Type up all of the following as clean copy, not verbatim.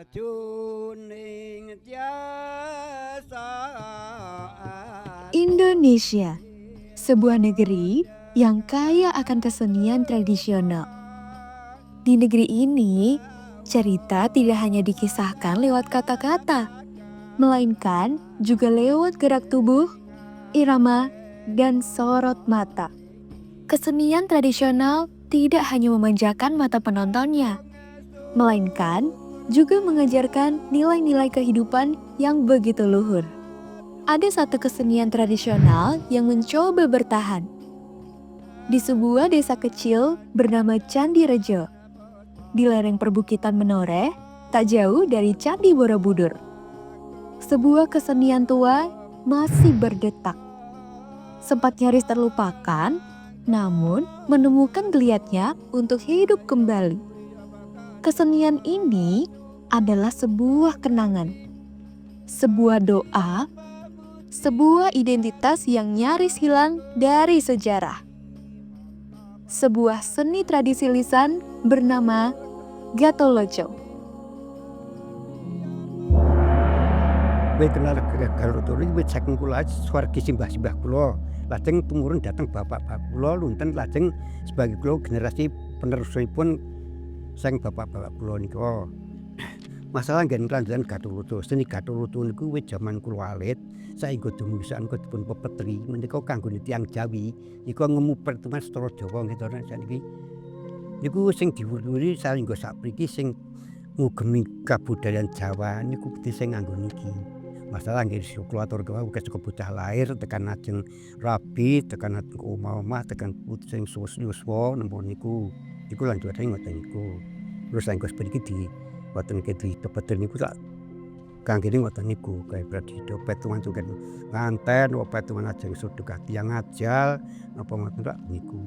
majuning tiasa. Indonesia, sebuah negeri yang kaya akan kesenian tradisional. Di negeri ini, cerita tidak hanya dikisahkan lewat kata-kata, melainkan juga lewat gerak tubuh, irama, dan sorot mata. Kesenian tradisional tidak hanya memanjakan mata penontonnya, melainkan juga mengajarkan nilai-nilai kehidupan yang begitu luhur. Ada satu kesenian tradisional yang mencoba bertahan di sebuah desa kecil bernama Candi Rejo, di lereng perbukitan Menoreh, tak jauh dari Candi Borobudur. Sebuah kesenian tua masih berdetak. Sempat nyaris terlupakan, namun menemukan geliatnya untuk hidup kembali. Kesenian ini adalah sebuah kenangan, sebuah doa, sebuah identitas yang nyaris hilang dari sejarah. Sebuah seni tradisi lisan bernama Gatholoco. Kowe kenal Gatholoco iki wit saking kula swargi simbah-simbah kula. Lajeng tumurun dhateng bapak-bapak kula lunten lajeng sebagai kula generasi penerusipun sang bapak-bapak kula nika. Masalah nggen kelanjutan Gatholoco. Seni Gatholoco niku wit jaman kula alit saengga dumusan dipun pepetri menika kanggone tiyang Jawi nika ngemu pertemuan Setara Jawa nggih to saniki. Niku sing diwuri saengga sapriki sing ngugemi kabudayan Jawa niku sing nganggo niki. Masalah nggih kula atur kawuh saka bocah lair tekan ajeng rabi tekan ajeng omah-omah tekan putri sing yuswa napa niku. Iku lanjutane ngoten niku. Terus saengga sepuniki boten kedhi pepetri niku sak kanggene ngoten niku kae berarti petungan tuken nganten apa petungan ajeng sedekah tiyang ajal napa ngoten rak niku.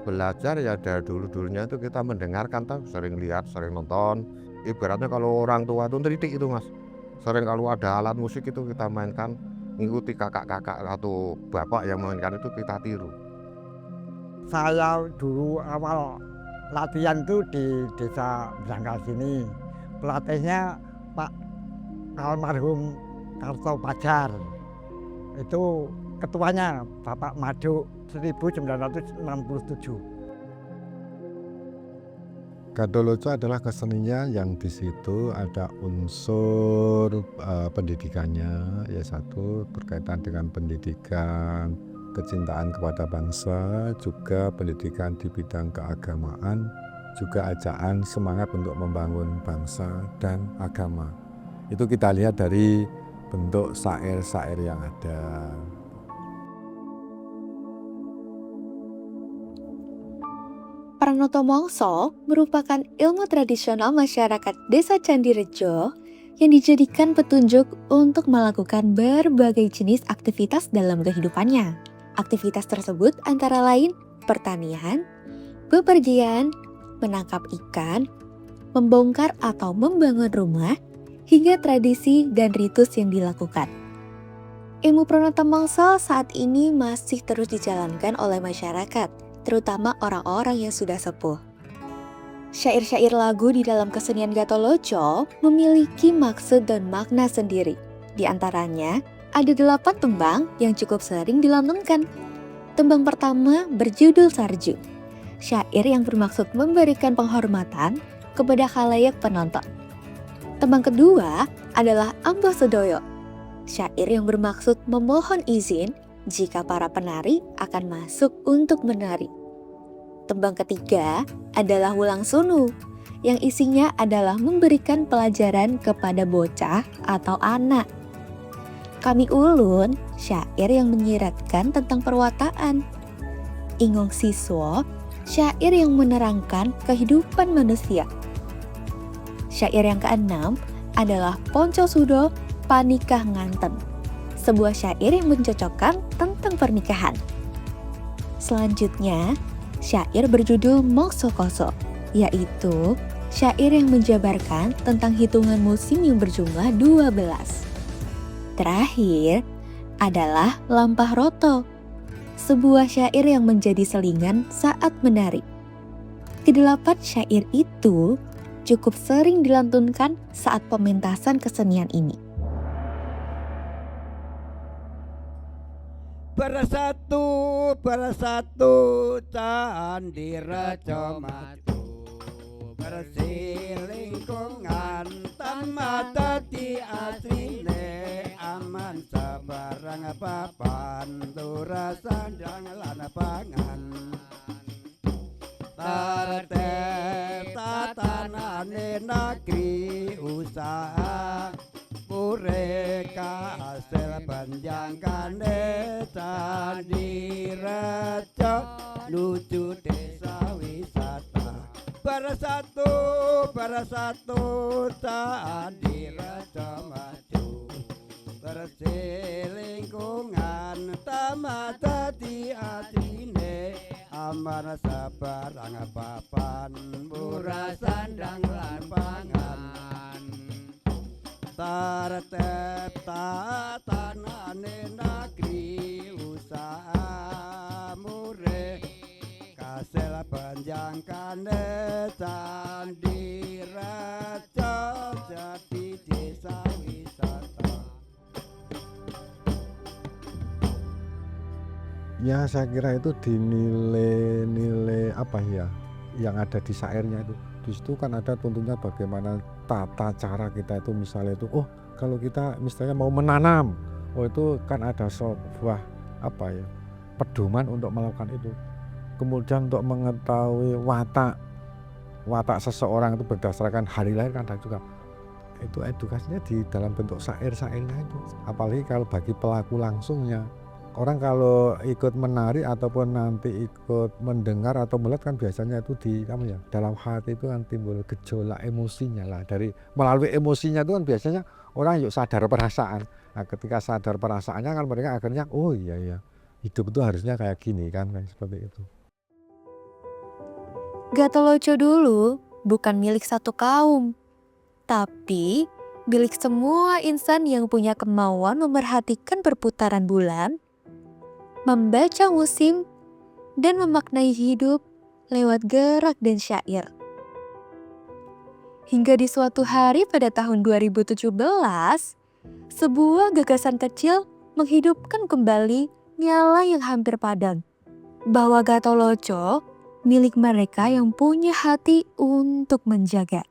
Belajar ya dari dulu-dulunya itu kita mendengarkan toh, sering lihat, sering nonton. Ibaratnya kalau orang tua itu ngeritik itu Mas. Sering kalau ada alat musik itu kita mainkan, ngikuti kakak-kakak atau bapak yang memainkan itu kita tiru. Saya dulu awal latihan itu di desa Brangkal sini. Pelatihnya Pak almarhum Karto Pajar. Itu ketuanya Bapak Madu 1967. Gatholoco adalah kesenian yang di situ ada unsur pendidikannya, ya satu berkaitan dengan pendidikan, kecintaan kepada bangsa, juga pendidikan di bidang keagamaan, juga ajaan semangat untuk membangun bangsa dan agama. Itu kita lihat dari bentuk syair-syair yang ada. Pranoto Mongso merupakan ilmu tradisional masyarakat Desa Candi Rejo yang dijadikan petunjuk untuk melakukan berbagai jenis aktivitas dalam kehidupannya. Aktivitas tersebut antara lain pertanian, bepergian, menangkap ikan, membongkar atau membangun rumah, hingga tradisi dan ritus yang dilakukan. Ilmu Pranoto Mongso saat ini masih terus dijalankan oleh masyarakat, terutama orang-orang yang sudah sepuh. Syair-syair lagu di dalam kesenian Gatholoco memiliki maksud dan makna sendiri. Di antaranya, ada 8 tembang yang cukup sering dilantunkan. Tembang pertama berjudul Sarju, syair yang bermaksud memberikan penghormatan kepada khalayak penonton. Tembang kedua adalah Amboh Sedoyo, syair yang bermaksud memohon izin jika para penari akan masuk untuk menari. Tembang ketiga adalah Wulang Sunu, yang isinya adalah memberikan pelajaran kepada bocah atau anak. Kami Ulun, syair yang menyiratkan tentang perwataan. Ingong Siswo, syair yang menerangkan kehidupan manusia. Syair yang keenam adalah Ponco Sudo Panikah Nganten, sebuah syair yang mencocokkan tentang pernikahan. Selanjutnya, syair berjudul Mokso Koso, yaitu syair yang menjabarkan tentang hitungan musim yang berjumlah 12. Terakhir adalah Lampah Roto, sebuah syair yang menjadi selingan saat menari. Kedelapan syair itu cukup sering dilantunkan saat pementasan kesenian ini. Bersatu Candi Rejo maju, bersih lingkungan tanpa dadi asline, aman sabarang papan tura sandang lan pangan. Tertib tatanane negeri usaha, mereka hasil panjangkane Candi Rejo nuju desa wisata. Bersatu Candi Rejo maju, bersih lingkungan tamat dadi asline, aman sabarang papan murah sandang lan pangan. Tertib tatanane negeri usaha, murih kasil panjangkane Candi Rejo jadi desa wisata. Ya saya kira itu di nilai-nilai apa ya yang ada di syairnya itu. Di situ kan ada tentunya bagaimana tata cara kita itu, misalnya itu kalau kita misalnya mau menanam, itu kan ada sebuah apa ya pedoman untuk melakukan itu. Kemudian untuk mengetahui watak seseorang itu berdasarkan hari lahir kan ada juga. Itu edukasinya di dalam bentuk syair-syairnya itu. Apalagi kalau bagi pelaku langsungnya. Orang kalau ikut menari ataupun nanti ikut mendengar atau melihat kan biasanya itu dalam hati itu kan timbul gejolak emosinya lah. Melalui emosinya itu kan biasanya orang yuk sadar perasaan. Nah, ketika sadar perasaannya kan mereka akhirnya iya hidup itu harusnya kayak gini kan seperti itu. Gatholoco dulu bukan milik satu kaum, tapi milik semua insan yang punya kemauan memerhatikan perputaran bulan, membaca musim, dan memaknai hidup lewat gerak dan syair. Hingga di suatu hari pada tahun 2017, sebuah gagasan kecil menghidupkan kembali nyala yang hampir padam, bahwa Gatholoco milik mereka yang punya hati untuk menjaga.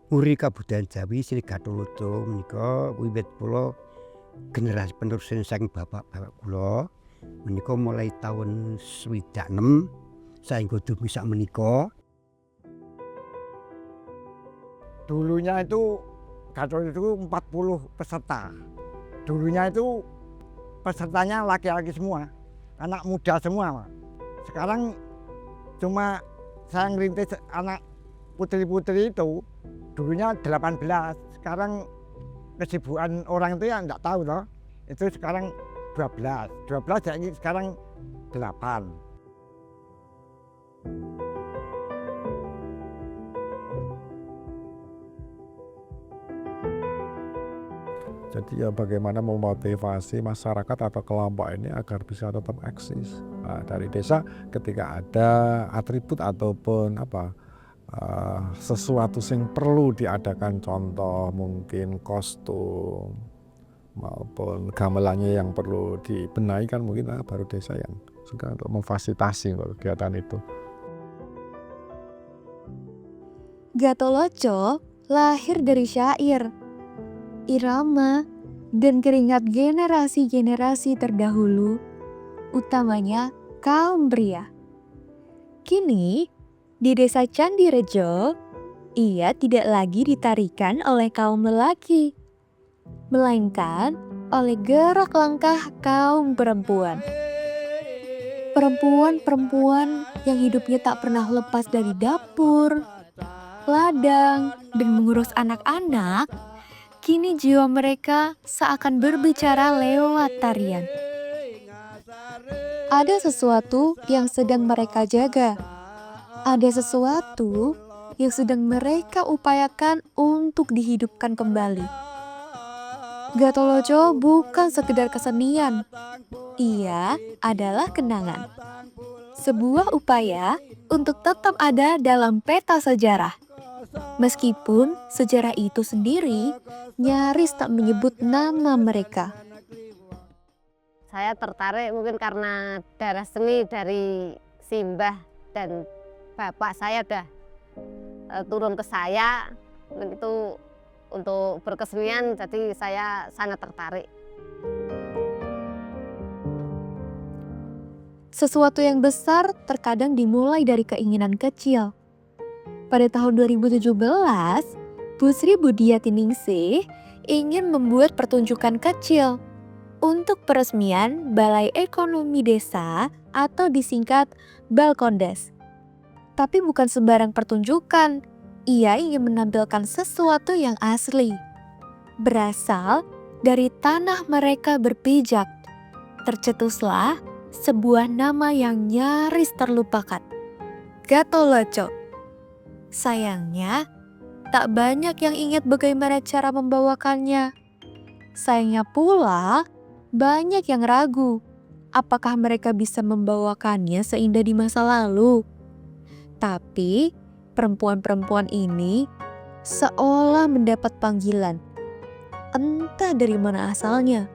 Muri kabudayaan Jawi sini Gatholoco menika wiwit kula generasi penerus saking bapak-bapak kula menika mulai tahun 96 saengga dumi sak menika. Dulunya itu Gatholoco itu 40 peserta. Dulunya itu pesertanya laki-laki semua, anak muda semua, Pak. Sekarang cuma saya ngerintis anak putri-putri itu, dulunya 18, sekarang kesibukan orang itu ya enggak tahu loh. Itu sekarang 12 jadi sekarang 8. Jadi ya bagaimana memotivasi masyarakat atau kelompok ini agar bisa tetap eksis. Nah, dari desa ketika ada atribut ataupun sesuatu yang perlu diadakan, contoh mungkin kostum maupun gamelannya yang perlu dibenahi kan mungkin baru desa yang suka untuk memfasilitasi kegiatan itu. Gatholoco lahir dari syair, irama, dan keringat generasi-generasi terdahulu, utamanya kaum pria. Kini, di desa Candi Rejo, ia tidak lagi ditarikan oleh kaum lelaki, melainkan oleh gerak langkah kaum perempuan. Perempuan-perempuan yang hidupnya tak pernah lepas dari dapur, ladang, dan mengurus anak-anak, kini jiwa mereka seakan berbicara lewat tarian. Ada sesuatu yang sedang mereka jaga. Ada sesuatu yang sedang mereka upayakan untuk dihidupkan kembali. Gatholoco bukan sekedar kesenian. Ia adalah kenangan. Sebuah upaya untuk tetap ada dalam peta sejarah. Meskipun sejarah itu sendiri nyaris tak menyebut nama mereka. Saya tertarik mungkin karena darah seni dari simbah dan bapak saya udah turun ke saya, itu untuk berkesenian, jadi saya sangat tertarik. Sesuatu yang besar terkadang dimulai dari keinginan kecil. Pada tahun 2017, Bu Sri Budiatiningsih ingin membuat pertunjukan kecil untuk peresmian Balai Ekonomi Desa atau disingkat Balkondes. Tapi bukan sembarang pertunjukan, ia ingin menampilkan sesuatu yang asli. Berasal dari tanah mereka berpijak, tercetuslah sebuah nama yang nyaris terlupakan, Gatholoco. Sayangnya, tak banyak yang ingat bagaimana cara membawakannya. Sayangnya pula, banyak yang ragu apakah mereka bisa membawakannya seindah di masa lalu. Tapi perempuan-perempuan ini seolah mendapat panggilan, entah dari mana asalnya.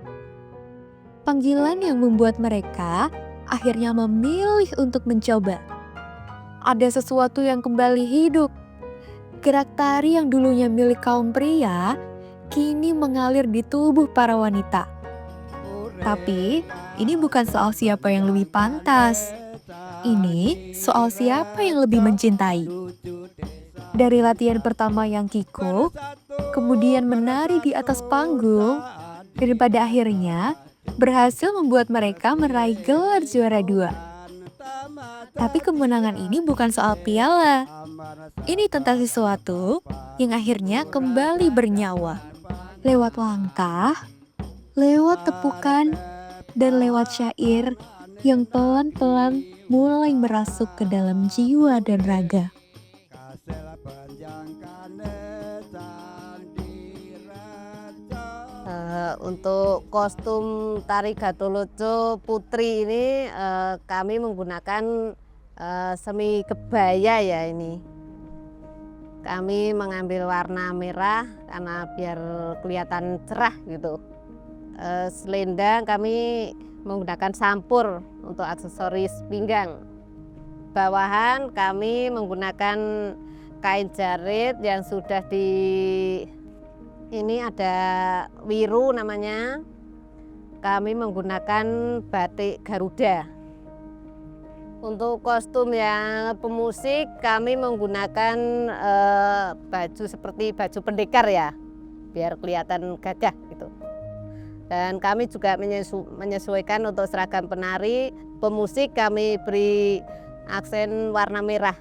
Panggilan yang membuat mereka akhirnya memilih untuk mencoba. Ada sesuatu yang kembali hidup. Gerak tari yang dulunya milik kaum pria kini mengalir di tubuh para wanita. Tapi ini bukan soal siapa yang lebih pantas. Ini soal siapa yang lebih mencintai. Dari latihan pertama yang kikuk, kemudian menari di atas panggung, dan pada akhirnya berhasil membuat mereka meraih gelar juara 2. Tapi kemenangan ini bukan soal piala. Ini tentang sesuatu yang akhirnya kembali bernyawa. Lewat langkah, lewat tepukan, dan lewat syair yang pelan-pelan mulai merasuk ke dalam jiwa dan raga. Untuk kostum tari Gatholoco Putri ini kami menggunakan semi kebaya ya ini. Kami mengambil warna merah karena biar kelihatan cerah gitu. Selendang kami menggunakan sampur untuk aksesoris pinggang. Bawahan kami menggunakan kain jarit yang sudah ini ada wiru namanya. Kami menggunakan batik Garuda. Untuk kostum yang pemusik kami menggunakan baju seperti baju pendekar ya, biar kelihatan gagah gitu. Dan kami juga menyesuaikan untuk seragam penari, pemusik kami beri aksen warna merah.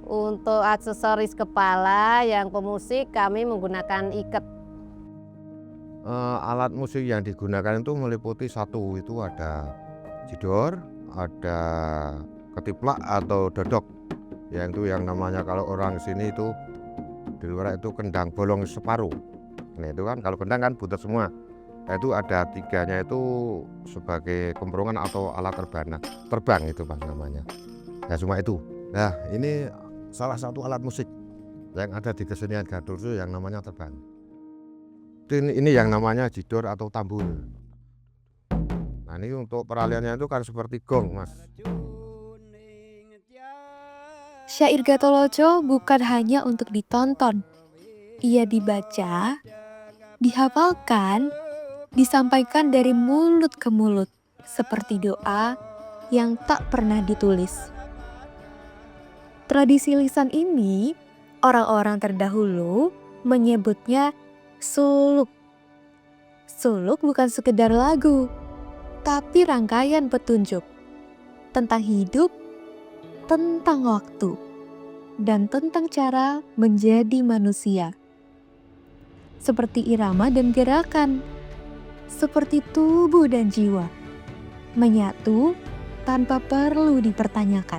Untuk aksesoris kepala yang pemusik kami menggunakan ikat. Alat musik yang digunakan itu meliputi satu, itu ada jidor, ada ketiplak atau dodok. Yang namanya kalau orang sini itu di luar itu kendang bolong separuh. Nah itu kan kalau kendang kan buntut semua. Nah, itu ada tiganya itu sebagai kemperongan atau alat terbang itu Pak namanya. Nah cuma itu. Nah ini salah satu alat musik yang ada di kesenian Gatholoco yang namanya terbang. Ini yang namanya jidor atau tambur. Nah ini untuk peraliannya itu kan seperti gong Mas. Syair Gatholoco bukan hanya untuk ditonton. Ia dibaca, dihafalkan, disampaikan dari mulut ke mulut, seperti doa yang tak pernah ditulis. Tradisi lisan ini, orang-orang terdahulu menyebutnya suluk. Suluk bukan sekedar lagu, tapi rangkaian petunjuk tentang hidup, tentang waktu, dan tentang cara menjadi manusia. Seperti irama dan gerakan, seperti tubuh dan jiwa, menyatu tanpa perlu dipertanyakan.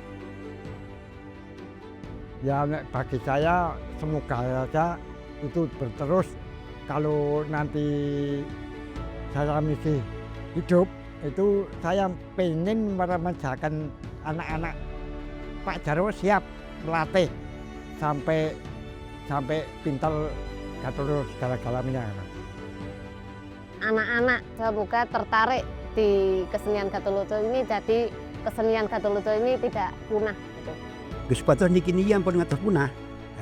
Ya bagi saya semoga saja itu berterus. Kalau nanti saya masih hidup, itu saya pengen meremajakan anak-anak Pak Jarwo siap melatih sampai pintar Gatot segala-galanya. Anak-anak semoga tertarik di kesenian Gatot ini, jadi kesenian Gatot ini tidak punah gitu. Supados niki yang pun ngatos punah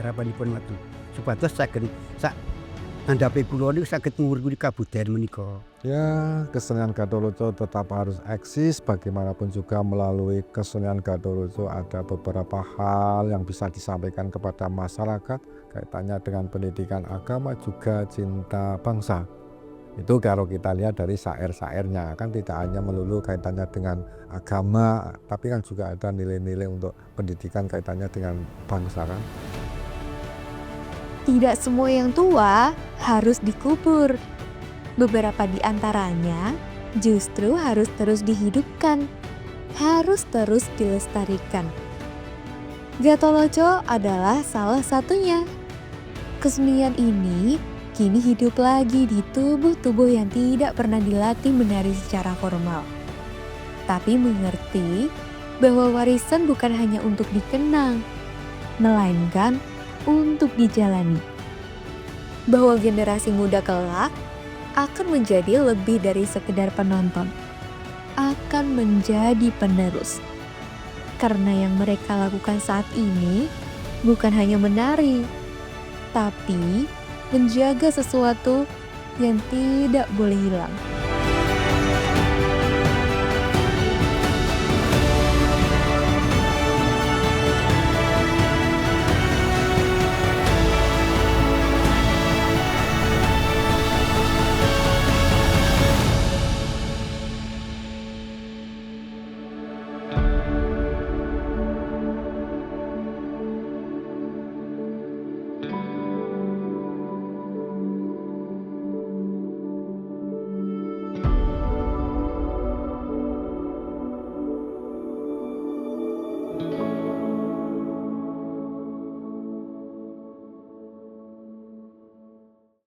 harapanipun ngoten. Supados saged sak andhape kula niku saged ngurus kabudayan menika. Ya, kesenian Gatholoco tetap harus eksis. Bagaimanapun juga melalui kesenian Gatholoco ada beberapa hal yang bisa disampaikan kepada masyarakat kaitannya dengan pendidikan agama juga cinta bangsa. Itu kalau kita lihat dari syair-syairnya kan tidak hanya melulu kaitannya dengan agama, tapi kan juga ada nilai-nilai untuk pendidikan kaitannya dengan bangsa kan. Tidak semua yang tua harus dikubur. Beberapa di antaranya justru harus terus dihidupkan, harus terus dilestarikan. Gatholoco adalah salah satunya. Kesenian ini kini hidup lagi di tubuh-tubuh yang tidak pernah dilatih menari secara formal. Tapi mengerti bahwa warisan bukan hanya untuk dikenang, melainkan untuk dijalani. Bahwa generasi muda kelak akan menjadi lebih dari sekedar penonton, akan menjadi penerus. Karena yang mereka lakukan saat ini bukan hanya menari, tapi menjaga sesuatu yang tidak boleh hilang.